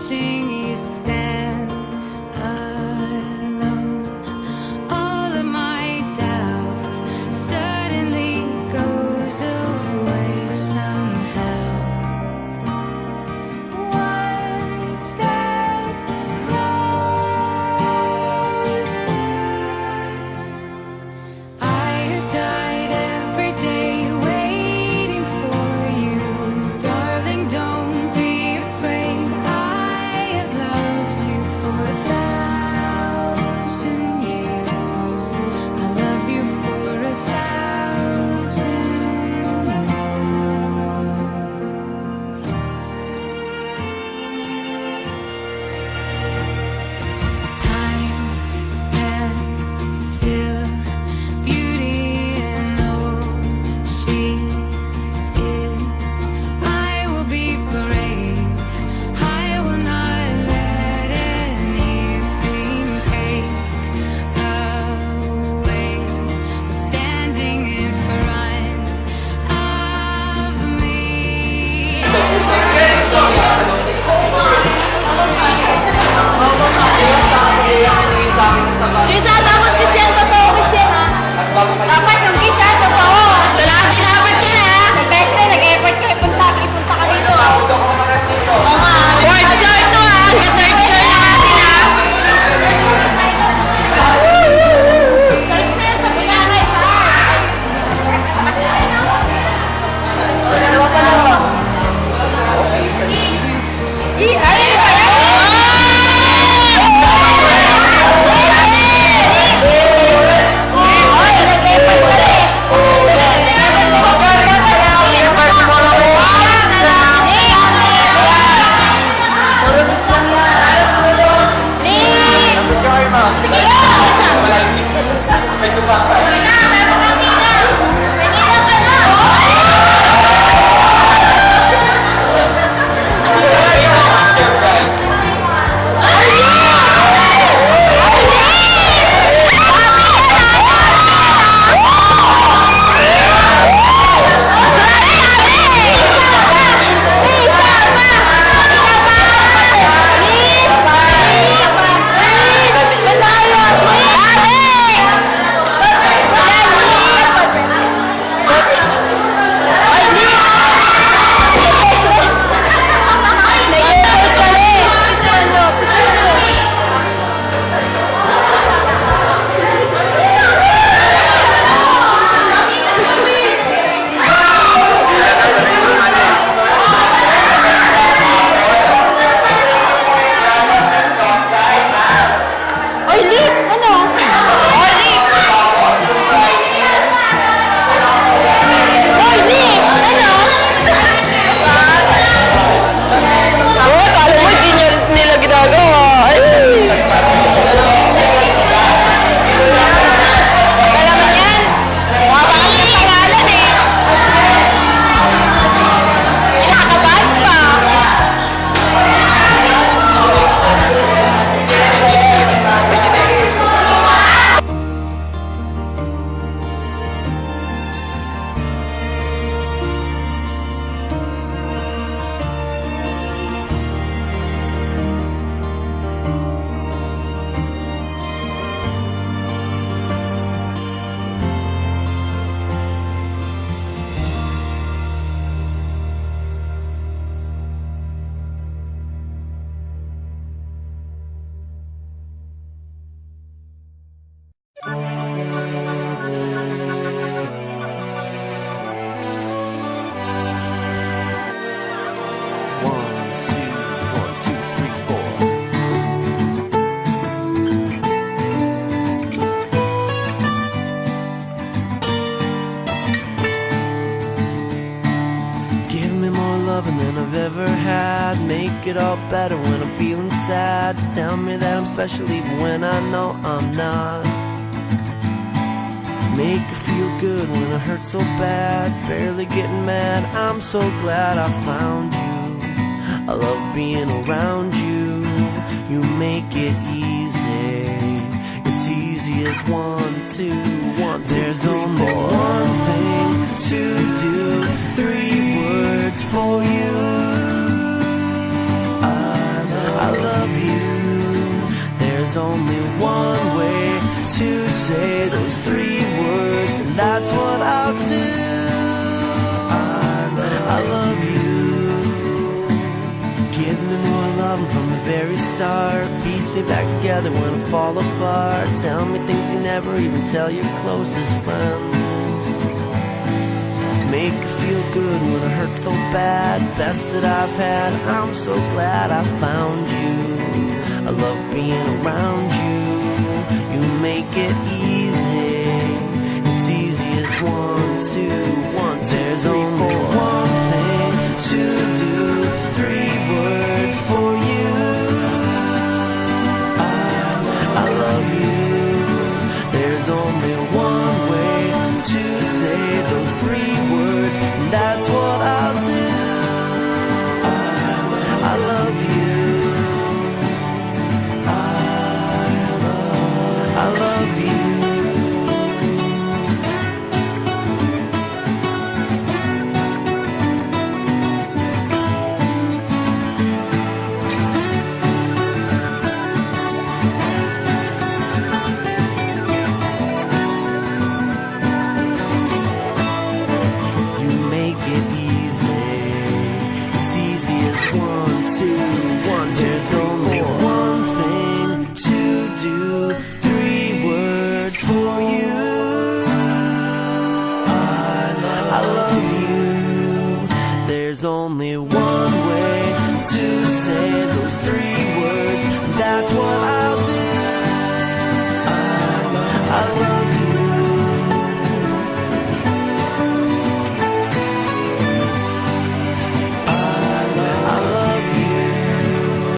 watching you stand alone. All of my doubt suddenly goes away somehow. One step closer. I have died every day waiting for you, darling. Don't be afraid. I have loved you for 1,000 years. I love you for 1,000 more. Time stands still. Beauty in all she is. I will be brave. I will not let anything take away what's standing in front of me. Lisa, dapat kasi yan, totoo kasi yan, ha? Dapat yung kita, totoo. Sa lahat din dapat yan, ha? Nag-effort ka, ipunta ka dito, ha? Oo nga. Fourth floor to, ha? Third floor na natin, ha? Salis na yan sa pinanay, ha? O, dalawa pa lang. Than I've ever had. Make it all better when I'm feeling sad. Tell me that I'm special even when I know I'm not. Make it feel good when I hurt so bad. Barely getting mad, I'm so glad I found you. I love being around you. You make it easy. It's easy as 1, 2, 1, 2, there's 3, only 4. One thing to do, 3 words for you. I There's only one way to say those 3 words, and that's what I'll do. I love you. Give me more love from the very start. Piece me back together when I fall apart. Tell me things you never even tell your closest friends. Make me feel good when it hurts so bad. Best that I've had, I'm so glad I found you. I love being around you. You make it easy. It's easy as 1, 2, 1, 2. There's only one thing to do. 3 words for you. I love you. There's only one way to say those 3 words, and that's what I'll do. I love you. I love you. There's only one thing to do. 3 words for you. I love you. There's only one way to say those 3 words. That's what I